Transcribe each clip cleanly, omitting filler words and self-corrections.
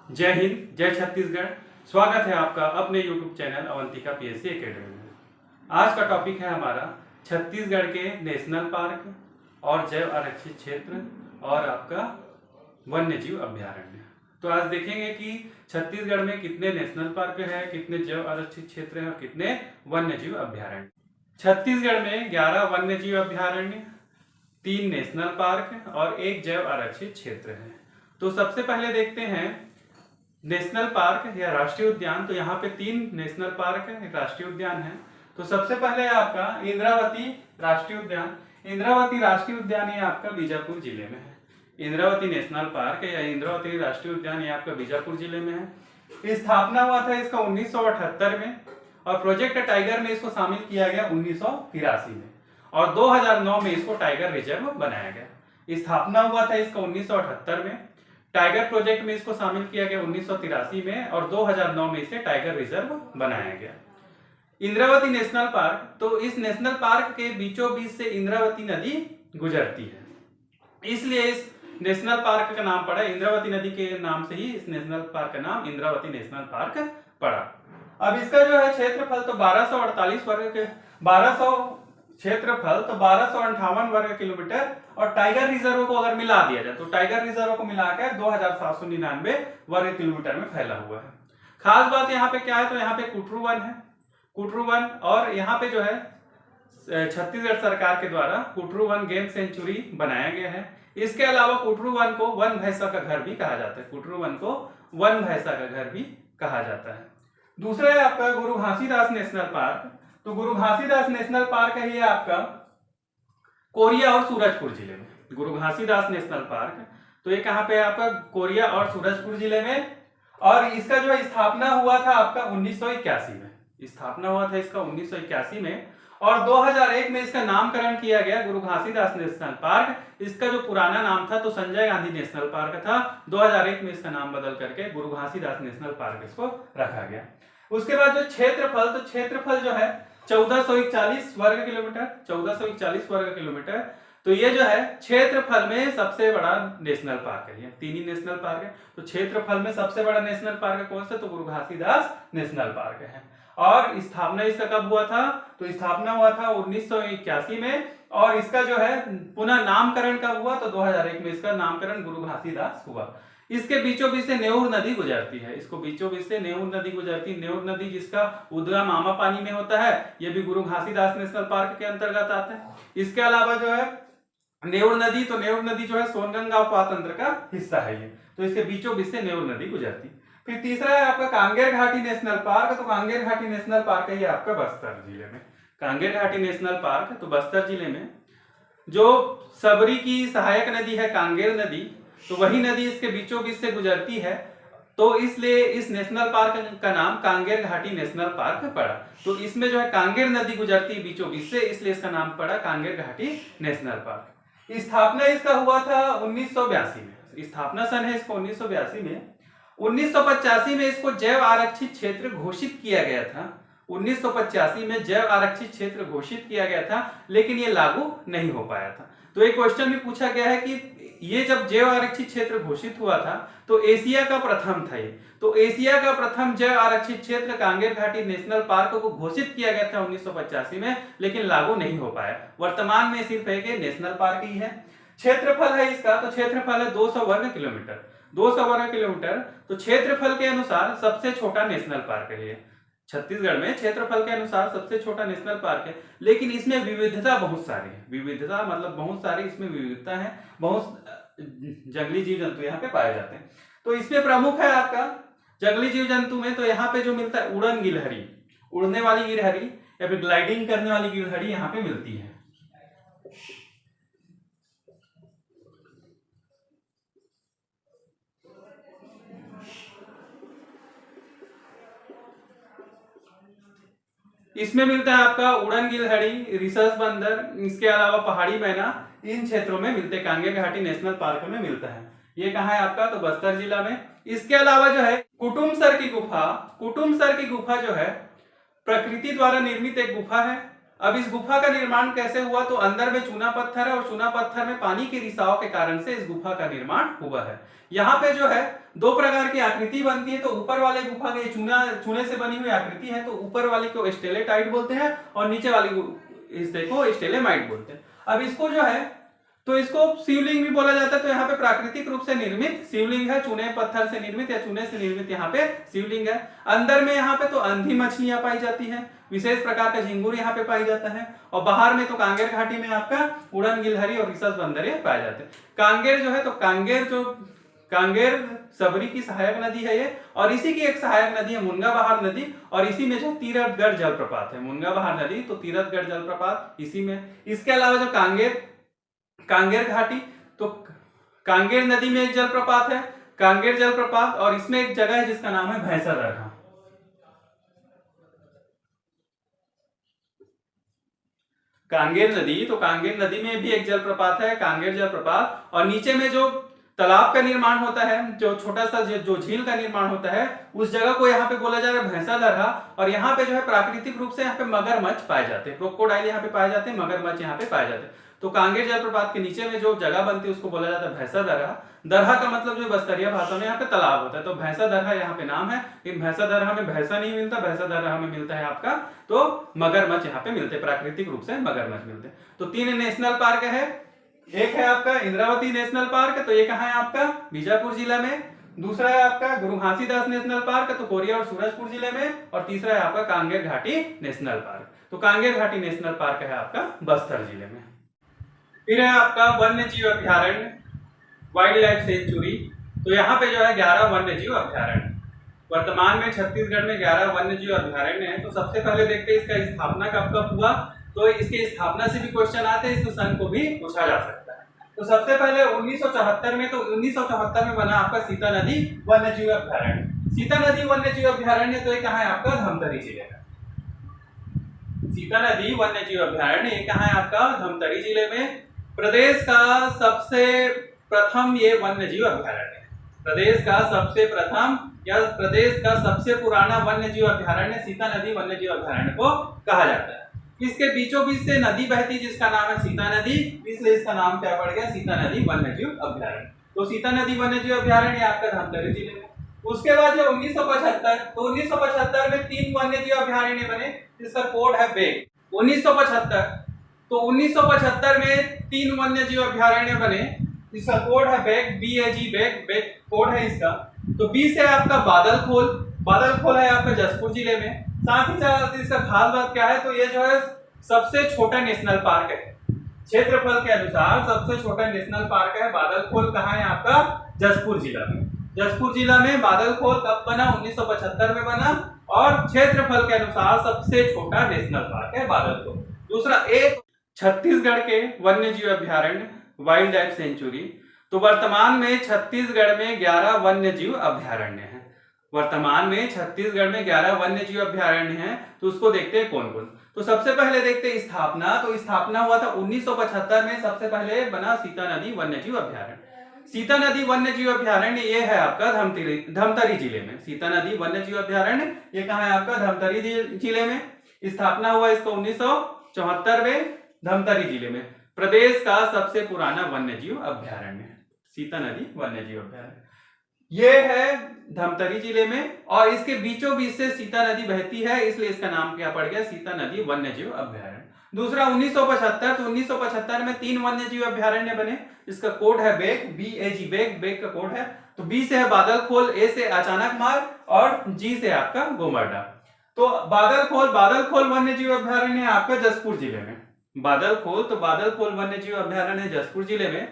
जय हिंद, जय छत्तीसगढ़। स्वागत है आपका अपने YouTube channel Avantika PSC academy में। आज का टॉपिक है हमारा छत्तीसगढ़ के नेशनल पार्क और जैव आरक्षित क्षेत्र और आपका वन्य जीव अभ्यारण्य। तो आज देखेंगे कि छत्तीसगढ़ में कितने नेशनल पार्क हैं, कितने जैव आरक्षित क्षेत्र हैं और कितने वन्य जीव अभ्यारण्य। छत्तीसगढ़ में 11 वन्य जीव अभ्यारण्य, 3 नेशनल पार्क और 1 जैव आरक्षित क्षेत्र है। तो सबसे पहले देखते हैं नेशनल पार्क या राष्ट्रीय उद्यान। तो यहाँ पे 3 नेशनल पार्क है, एक राष्ट्रीय उद्यान है। तो सबसे पहले आपका इंद्रावती राष्ट्रीय उद्यान। इंद्रावती राष्ट्रीय उद्यान ये आपका बीजापुर जिले में है। इंद्रावती नेशनल पार्क या इंद्रावती राष्ट्रीय उद्यान ये आपका बीजापुर जिले में है। स्थापना हुआ था इसका 1978 में और प्रोजेक्ट टाइगर में इसको शामिल किया गया 1983 में और 2009 में इसको टाइगर रिजर्व बनाया गया। स्थापना हुआ था इसका 1978 में, टाइगर प्रोजेक्ट में इसको शामिल किया गया 1983 में और 2009 में इसे टाइगर रिजर्व बनाया गया। इंद्रावती नेशनल पार्क, तो इस नेशनल पार्क के बीचों बीच से इंद्रावती नदी गुजरती है, इसलिए इस नेशनल पार्क का नाम पड़ा। इंद्रावती नदी के नाम से ही इस नेशनल पार्क का नाम इंद्रावती नेशनल पार्क पड़ा। अब इसका जो है क्षेत्रफल तो 1248 वर्ग के 1258 वर्ग किलोमीटर और टाइगर रिजर्व को अगर मिला दिया जाए तो टाइगर रिजर्व को मिलाकर 2799 वर्ग किलोमीटर में फैला हुआ है। खास बात यहाँ पे क्या है, तो यहाँ पे कुटरू वन है, कुटरू वन, और यहाँ पे जो है छत्तीसगढ़ सरकार के द्वारा कुटरू वन गेम सेंचुरी बनाया गया है। इसके अलावा कुटरू वन को वन भैंसा का घर भी कहा जाता है, कुटरू वन को वन भैंसा का घर भी कहा जाता है। दूसरा है आपका गुरु घासीदास नेशनल पार्क। तो गुरु घासीदास नेशनल पार्क है ये आपका कोरिया और सूरजपुर जिले में। गुरु घासीदास नेशनल पार्क, तो ये कहाँ पे है आपका कोरिया और सूरजपुर जिले में, और इसका जो है स्थापना हुआ था आपका 1981 में। स्थापना हुआ था इसका 1981 में और 2001 में इसका नामकरण किया गया गुरु घासीदास नेशनल पार्क। इसका जो पुराना नाम था तो संजय गांधी नेशनल पार्क था, 2001 में इसका नाम बदल करके गुरु घासीदास नेशनल पार्क इसको रखा गया। उसके बाद जो क्षेत्रफल, तो क्षेत्रफल जो है 1441 वर्ग किलोमीटर, 1441 वर्ग किलोमीटर। तो ये जो है क्षेत्रफल में सबसे बड़ा नेशनल पार्क है। ये 3 ही नेशनल पार्क है, तो क्षेत्रफल में सबसे बड़ा नेशनल पार्क कौन सा, तो गुरु घासीदास नेशनल पार्क है। और स्थापना इसका कब हुआ था, तो स्थापना हुआ था 1981 में और इसका जो है पुनः नामकरण कब हुआ, तो 2001 में इसका नामकरण गुरु घासीदास हुआ। इसके बीचों बीच से नेऊर नदी गुजरती है, इसको बीचों बीच से नेऊर नदी गुजरती है। नेऊर नदी जिसका उद्गम आमापानी में होता है, यह भी गुरु घासीदास नेशनल पार्क के अंतर्गत आता है। इसके अलावा जो है नेऊर नदी, तो नेऊर नदी जो है सोनगंगा उपात तंत्र का हिस्सा है ये, तो इसके बीचों बीच से नेऊर नदी गुजरती। फिर तीसरा है आपका कांगेर घाटी नेशनल पार्क। तो कांगेर घाटी नेशनल पार्क है ये आपका बस्तर जिले में। कांगेर घाटी नेशनल पार्क तो बस्तर जिले में, जो सबरी की सहायक नदी है कांगेर नदी, तो वही नदी इसके बीचों बीच से गुजरती है, तो इसलिए इस नेशनल पार्क का नाम कांगेर घाटी नेशनल पार्क पड़ा। तो इसमें जो है कांगेर नदी गुजरती है बीचों बीच से, इसलिए इसका नाम पड़ा कांगेर घाटी नेशनल पार्क। स्थापना इसका हुआ था 1982 में, स्थापना सन है इसको 1982 में। 1985 में इसको जैव आरक्षित क्षेत्र घोषित किया गया था। 1985 में जैव आरक्षित क्षेत्र घोषित किया गया था, लेकिन ये लागू नहीं हो पाया था। तो एक क्वेश्चन भी पूछा गया है कि ये जब जैव आरक्षित क्षेत्र घोषित हुआ था तो एशिया का प्रथम था ये, तो एशिया का प्रथम जैव आरक्षित क्षेत्र कांगेर घाटी नेशनल पार्क को घोषित किया गया था 1985 में, लेकिन लागू नहीं हो पाया। वर्तमान में सिर्फ एक नेशनल पार्क ही है। क्षेत्रफल है इसका, तो क्षेत्रफल है 200 वर्ग किलोमीटर, 200 वर्ग किलोमीटर। तो क्षेत्रफल के अनुसार सबसे छोटा नेशनल पार्क है ये। छत्तीसगढ़ में क्षेत्रफल के अनुसार सबसे छोटा नेशनल पार्क है, लेकिन इसमें विविधता बहुत सारी है। विविधता मतलब बहुत सारी इसमें विविधता है, बहुत जंगली जीव जंतु यहाँ पे पाए जाते हैं। तो इसमें प्रमुख है आपका जंगली जीव जंतु में, तो यहाँ पे जो मिलता है उड़न गिलहरी, उड़ने वाली गिलहरी या फिर ग्लाइडिंग करने वाली गिलहरी यहाँ पे मिलती है। इसमें मिलता है आपका उड़न गिलहरी, रिसर्च बंदर, इसके अलावा पहाड़ी मैना, इन क्षेत्रों में मिलते, कांगेर घाटी नेशनल पार्क में मिलता है। ये कहाँ है आपका, तो बस्तर जिला में। इसके अलावा जो है कुटुमसर की गुफा, कुटुमसर की गुफा जो है प्रकृति द्वारा निर्मित एक गुफा है अब इस गुफा का निर्माण कैसे हुआ, तो अंदर में चूना पत्थर है और चूना पत्थर में पानी के रिसाव के कारण से इस गुफा का निर्माण हुआ है। यहाँ पे जो है दो प्रकार की आकृति बनती है, तो ऊपर वाले गुफा के चूने से बनी हुई आकृति है, तो ऊपर वाले को स्टेलेटाइट बोलते हैं और नीचे वाली हिस्से को स्टेलेमाइट बोलते हैं। अब इसको जो है तो इसको शिवलिंग भी बोला जाता है, तो यहाँ पे प्राकृतिक रूप से निर्मित शिवलिंग है, चूने पत्थर से निर्मित या चूने से निर्मित यहाँ पे शिवलिंग है। अंदर में यहाँ पे तो अंधी मछलियां पाई जाती हैं, विशेष प्रकार का झिंगुर यहाँ पे पाई जाता है, और बाहर में तो कांगेर घाटी में आपका उड़न गिलहरी और रिसस बंदरे पाए जाते हैं। कांगेर जो है तो कांगेर सबरी की सहायक नदी है ये, और इसी की एक सहायक नदी है मुनगा बहार नदी, और इसी में जो तीरथगढ़ जलप्रपात है, मुनगा बहार नदी तो तीरथगढ़ जलप्रपात इसी में। इसके अलावा जो कांगेर घाटी, तो कांगेर नदी में एक जलप्रपात है, कांगेर जलप्रपात, और इसमें एक जगह है जिसका नाम है भैंसा दरहा। कांगेर नदी, तो कांगेर नदी में भी एक जलप्रपात है, कांगेर जलप्रपात, और नीचे में जो तालाब का निर्माण होता है, जो छोटा सा जो झील का निर्माण होता है, उस जगह को यहाँ पे बोला जा रहा है भैंसा दरहा। और यहाँ पे जो है प्राकृतिक रूप से यहाँ पे मगरमच्छ पाए जाते हैं, क्रोकोडाइल यहाँ पे पाए जाते हैं, मगरमच्छ यहाँ पे पाए जाते हैं। तो कांगेर जलप्रपात के नीचे में जो जगह बनती है उसको बोला जाता है भैंसा दरहा। दरहा का मतलब जो बस्तरिया भाषा में यहाँ पे तालाब होता है, तो भैंसा दरहा यहाँ पे नाम है। लेकिन भैंसा दरहा में भैंसा नहीं मिलता, भैंसा दरहा में मिलता है आपका तो मगरमच्छ यहाँ पे मिलते हैं, प्राकृतिक रूप से मगरमच्छ मिलते हैं। तो 3 नेशनल पार्क है, एक है आपका इंद्रावती नेशनल पार्क, तो ये कहाँ है आपका बीजापुर जिला में। दूसरा है आपका गुरु घासीदास नेशनल पार्क, तो कोरिया और सूरजपुर जिले में। और तीसरा है आपका कांगेर घाटी नेशनल पार्क, तो कांगेर घाटी नेशनल पार्क है आपका बस्तर जिले में। फिर है आपका वन्य जीव अभ्यारण्य, वाइल्ड लाइफ सेंचुरी, तो यहाँ पे जो है 11 वन्य जीव अभ्यारण्य। वर्तमान में छत्तीसगढ़ में 11 वन्य जीव अभ्यारण्य है। तो सबसे पहले देखते हैं इसका स्थापना कब हुआ, तो इसकी स्थापना से भी क्वेश्चन आते हैं, इस सन को भी पूछा जा सकता है। तो सबसे पहले 1974 में, तो 1974 में बना आपका सीता नदी वन्य जीव अभ्यारण्य। सीता नदी वन्य जीव अभ्यारण्य तो ये कहाँ है आपका धमतरी जिले में। सीता नदी वन्य जीव अभ्यारण्य ये कहाँ है आपका धमतरी जिले में। प्रदेश का सबसे प्रथम ये वन्य जीव अभ्यारण्य है, प्रदेश का सबसे प्रथम या प्रदेश का सबसे पुराना वन्य जीव अभ्यारण्य सीता नदी वन्य जीव अभ्यारण्य को कहा जाता है। इसके बीचों बीच से नदी बहती जिसका नाम है सीता नदी, इसलिए इसका नाम क्या पड़ गया सीता नदी वन्य जीव अभ्यारण्य। तो सीता नदी वन्य जीव अभ्यारण्य आपका धमतरी जिले में। उसके बाद जो 1975, तो 1975 में 3 वन्य जीव अभ्यारण्य बने जिसका कोड है बेग। 1975, तो 1975 में 3 वन्य जीव अभ्यारण्य बने जिसका कोड है बेग, BAG बेग कोड है इसका। तो बी से आपका बादलखोल है आपका जसपुर जिले में। साथ ही साथ इसका खास बात क्या है, तो ये जो है सबसे छोटा नेशनल पार्क है, क्षेत्रफल के अनुसार सबसे छोटा नेशनल पार्क है। बादलखोल कहाँ है आपका जसपुर जिला में। जसपुर जिला में बादलखोल कब बना 1975 में बना, और क्षेत्रफल के अनुसार सबसे छोटा नेशनल पार्क है बादलखोल। दूसरा एक छत्तीसगढ़ के वन्य जीव अभ्यारण्य वाइल्ड लाइफ सेंचुरी, तो वर्तमान में छत्तीसगढ़ में 11 वन्य जीव अभ्यारण्य हैं। वर्तमान में छत्तीसगढ़ में 11 वन्य जीव अभ्यारण्य हैं, तो उसको देखते हैं कौन कौन। तो सबसे पहले देखते हैं स्थापना, तो स्थापना हुआ था 1975 में, सबसे पहले बना सीता नदी वन्य जीव अभ्यारण्य। सीता नदी वन्य जीव अभ्यारण्य ये है आपका धमतरी जिले में। सीता नदी वन्य जीव अभ्यारण्य ये कहाँ है आपका धमतरी जिले में। स्थापना हुआ इसको 1974 में धमतरी जिले में। प्रदेश का सबसे पुराना वन्य जीव अभ्यारण्य सीता नदी वन्य जीव अभ्यारण्य ये है धमतरी जिले में, और इसके बीचों बीच से सीता नदी बहती है, इसलिए इसका नाम क्या पड़ गया सीता नदी वन्य जीव अभ्यारण्य। दूसरा 1975, तो 1975 में 3 वन्य जीव अभ्यारण्य बने, इसका कोड है बेग, BAG बेग का कोड है। तो बी से है बादलखोल, ए से अचानक मार, और जी से आपका गोमरडा। तो बादलखोल वन्य जीव अभ्यारण्य है आपका जसपुर जिले में। बादलखोल वन्य जीव अभ्यारण्य है जसपुर जिले में।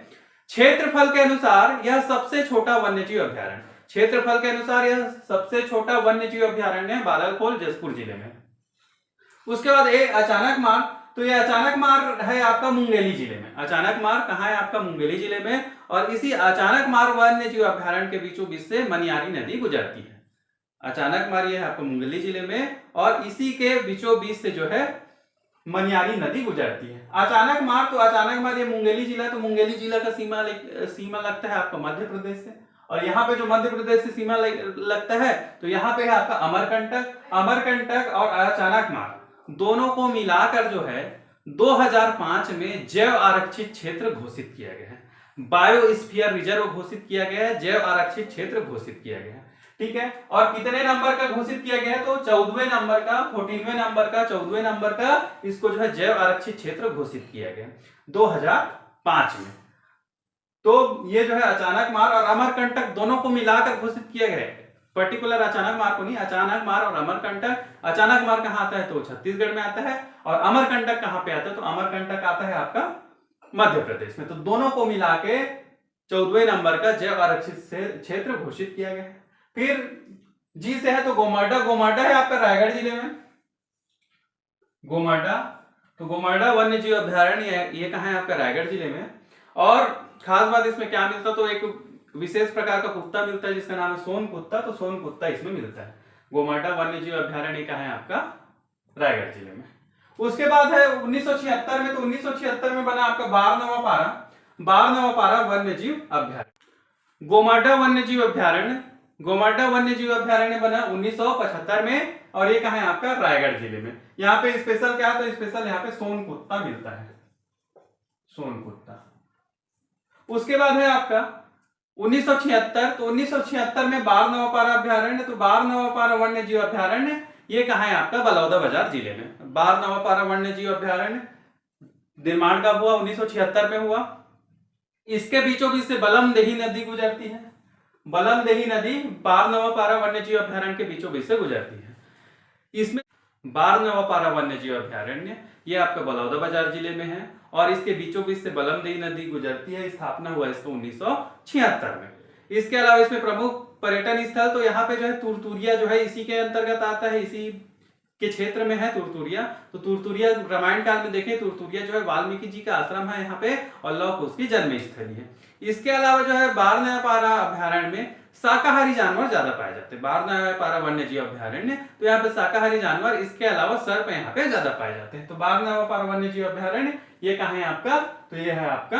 क्षेत्रफल के अनुसार यह सबसे छोटा वन्य जीव अभ्यारण्य, क्षेत्रफल के अनुसार यह सबसे छोटा वन्य जीव अभ्यारण्य है बादलखोल जसपुर जिले में। उसके बाद अचानक मार, तो ये अचानक मार है आपका मुंगेली जिले में। अचानक मार कहाँ है आपका मुंगेली जिले में, और इसी अचानक मार वन्य जीव अभ्यारण्य के बीचों बीच से मनियारी नदी गुजरती है। अचानक मार ये है आपका मुंगेली जिले में, और इसी के बीचों बीच से जो है मनियारी नदी गुजरती है। अचानक मार, तो अचानक मार ये मुंगेली जिला, तो मुंगेली जिला का सीमा लगता है आपका मध्य प्रदेश से, और यहाँ पे जो मध्य प्रदेश से सीमा लगता है, तो यहाँ पे है आपका अमरकंटक और अचानक मार। दोनों को मिलाकर जो है 2005 में जैव आरक्षित क्षेत्र घोषित किया गया है। बायोस्फीयर रिजर्व घोषित किया गया है, जैव आरक्षित क्षेत्र घोषित किया गया है। ठीक है, और कितने नंबर का घोषित किया गया है? तो 14वें नंबर का, 14वें नंबर का, 14वें नंबर का इसको जो है जैव आरक्षित क्षेत्र घोषित किया गया 2005 में। तो ये जो है अचानक मार और अमरकंटक दोनों को मिलाकर घोषित किया गया है। पर्टिकुलर अचानक मार को नहीं, अचानक मार और अमरकंटक। अचानक मार कहाँ आता है? तो छत्तीसगढ़ में आता है। और अमरकंटक कहाँ पे आता है? तो अमरकंटक आता है आपका मध्य प्रदेश में। तो दोनों को मिला के 14वें नंबर का जैव आरक्षित क्षेत्र घोषित किया गया है। फिर जी से है तो गोमाडा, गोमाडा है आपका रायगढ़ जिले में। गोमाडा, तो गोमाडा वन्य जीव अभ्यारण्य ये कहाँ है? आपका रायगढ़ जिले में। और खास बात इसमें क्या मिलता? तो एक विशेष प्रकार का कुत्ता मिलता है जिसका नाम है सोन कुत्ता। तो सोन कुत्ता इसमें मिलता है। गोमाडा वन्य जीव अभ्यारण्य कहाँ है? आपका रायगढ़ जिले में। उसके बाद है 1976 में। तो 1976 में बना आपका बारहवां पारा वन्य जीव अभ्यारण्य। गोमाडा वन्य जीव अभ्यारण्य, गोमाडा वन्य जीव अभ्यारण्य बना 1975 में। और ये कहाँ है? आपका रायगढ़ जिले में। यहाँ पे स्पेशल क्या है? तो स्पेशल यहाँ पे सोन कुत्ता मिलता है, सोन कुत्ता। उसके बाद है आपका 1976। तो 1976 में बारनवापारा अभ्यारण्य। तो बारनवापारा वन्य जीव अभ्यारण्य ये कहाँ है? आपका बलौदाबाजार जिले में। बारनवापारा वन्य जीव अभ्यारण्य निर्माण कब हुआ? 1976 में हुआ। इसके बीचों बीच से बलमदेही नदी गुजरती है। बलमदेही नदी बारनवापारा वन्य जीव अभ्यारण्य के बीचों बीच से गुजरती है। इसमें बारनवापारा वन्य जीव अभ्यारण्य ये आपका बलौदाबाजार जिले में है और इसके बीचों बीच से बलमदेही नदी गुजरती है। स्थापना हुआ इसको 1976 में। इसके अलावा इसमें प्रमुख पर्यटन स्थल तो यहाँ पे जो है तुरतुरिया जो है इसी के अंतर्गत आता है, इसी के क्षेत्र में है तुरतुरिया। तो तुरतुरिया रामायण काल में देखें, तुरतुरिया जो है वाल्मीकि जी का आश्रम है यहाँ पे और लौह कुश की जन्मस्थली है। इसके अलावा जो है बारनवापारा अभ्यारण्य में शाकाहारी जानवर ज्यादा पाए जाते हैं। बारनवापारा वन्य जीव अभ्यारण्य तो यहाँ पे शाकाहारी जानवर, इसके अलावा सर्प यहाँ पे ज्यादा पाए जाते हैं। तो बारनवापारा वन्य जीव अभ्यारण्य ये कहाँ है आपका? तो ये है आपका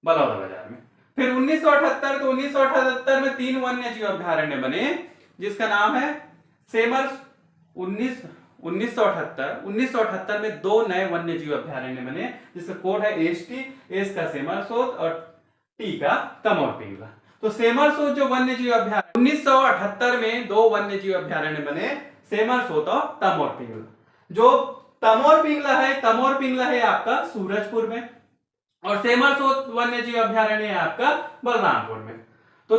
बलौदाबाजार में। फिर 1978, तो 1978 में 3 वन्य जीव अभ्यारण्य बने जिसका नाम है सेमर। 1978 में 2 नए वन्य जीव अभ्यारण्य बने जिसका कोड है ST, एस का सेमरसोत और टी का तमोर पिंगला। तो सेमरसोत जो वन्य जीव अभ्यारण्य 1978 में 2 वन्य जीव अभ्यारण्य बने, सेमरसोत और तमोर पिंगला। जो तमोर पिंगला है आपका सूरजपुर में और सेमरसोत वन्य जीव अभ्यारण्य है आपका बलरामपुर में। तो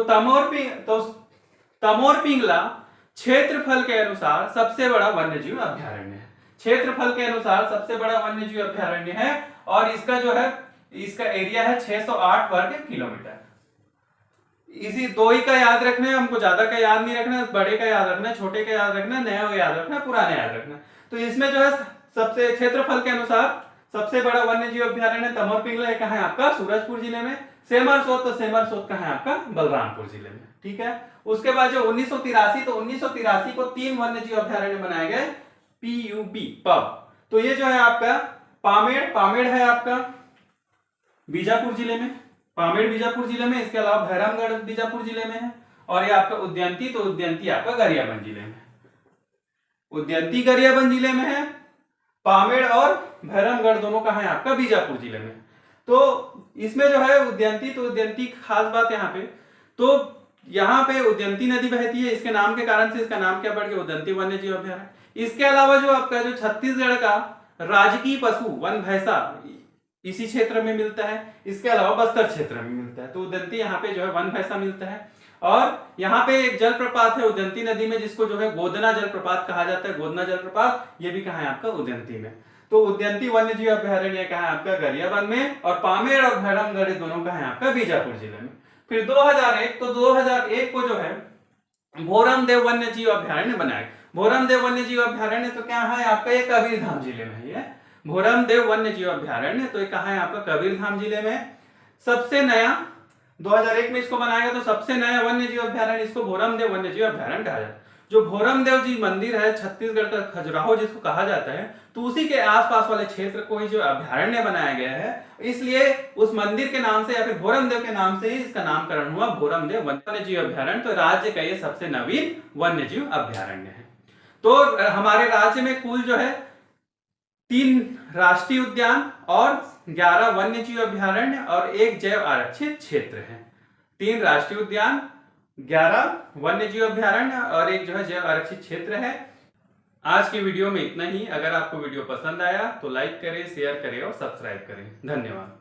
तमोर पिंगला क्षेत्रफल के अनुसार सबसे बड़ा वन्य जीव अभ्यारण्य है। क्षेत्रफल के अनुसार सबसे बड़ा वन्य जीव अभ्यारण्य है और इसका जो है इसका एरिया है 608 वर्ग किलोमीटर। इसी 2 ही का याद रखना है, हमको ज्यादा का याद नहीं रखना, बड़े का याद रखना, छोटे का याद रखना, नया का याद रखना, पुराने याद रखना। तो इसमें जो है सबसे क्षेत्रफल के अनुसार सबसे बड़ा वन्य जीव अभ्यारण्य तमोर पिंगला है कहाँ है आपका? सूरजपुर जिले में। सेमरसोत, तो सेमरसोत कहाँ है आपका? बलरामपुर जिले में। ठीक है। उसके बाद जो 1983, तो 1983 को 3 वन्य जीव अभ्यारण्य बनाए गए, PUB पब। तो ये जो है आपका पामेड़ है आपका बीजापुर जिले में, पामेड़ बीजापुर जिले में। इसके अलावा भैरमगढ़ बीजापुर जिले में है और ये आपका उद्यंती, तो उद्यंती आपका गरियाबंद जिले में। उद्यंती गरियाबंद जिले में है, पामेड़ और भैरमगढ़ दोनों कहाँ है आपका? बीजापुर जिले में। तो इसमें जो है उद्यंती, तो उद्यंती खास बात यहाँ पे, तो यहाँ पे उद्यंती नदी बहती है, इसके नाम के कारण से इसका नाम क्या पड़ गया? उद्यंती वन्य जीव अभ्यारण्य। इसके अलावा जो आपका जो छत्तीसगढ़ का राजकीय पशु वन भैंसा इसी क्षेत्र में मिलता है। इसके अलावा बस्तर क्षेत्र में मिलता है। तो उद्यंती यहाँ पे जो है वन भैंसा मिलता है। और यहाँ पे एक जलप्रपात है उद्यंती नदी में जिसको जो है गोदना जलप्रपात कहा जाता है। गोदना जलप्रपात ये भी कहाँ है आपका? उद्यंती में। तो उद्यंती वन्य जीव अभ्यारण्य कहाँ है आपका? गरियाबंद में। और पामेड़ और भैरमगढ़ दोनों कहाँ है आपका? बीजापुर जिले में। फिर 2001, तो 2001 को जो है भोरमदेव वन्य जीव अभ्यारण्य बनाया। भोरमदेव वन्य जीव अभ्यारण्य तो क्या है आपका? ये कबीरधाम जिले में है। भोरमदेव वन्य जीव अभ्यारण्य तो ये कहाँ है आपका? कबीरधाम जिले में। सबसे नया 2001 में इसको बनाया गया, तो सबसे नया वन्य जीव अभ्यारण्य इसको भोरमदेव वन्य जीव अभ्यारण्य कहा जाता है। जो भोरमदेव जी मंदिर है छत्तीसगढ़ का खजुराहो जिसको कहा जाता है, तो उसी के आसपास वाले क्षेत्र को ही जो अभ्यारण्य बनाया गया है, इसलिए उस मंदिर के नाम से या फिर भोरमदेव के नाम से ही इसका नामकरण हुआ भोरमदेव वन्य जीव अभ्यारण्य। तो राज्य का ये सबसे नवीन वन्य जीव अभ्यारण्य है। तो हमारे राज्य में कुल जो है 3 राष्ट्रीय उद्यान और 11 वन्य जीव अभ्यारण्य और 1 जैव आरक्षित क्षेत्र है। 3 राष्ट्रीय उद्यान, 11 वन्य जीव अभ्यारण्य और 1 जो है जैव आरक्षित क्षेत्र है। आज की वीडियो में इतना ही। अगर आपको वीडियो पसंद आया तो लाइक करें, शेयर करें और सब्सक्राइब करें। धन्यवाद।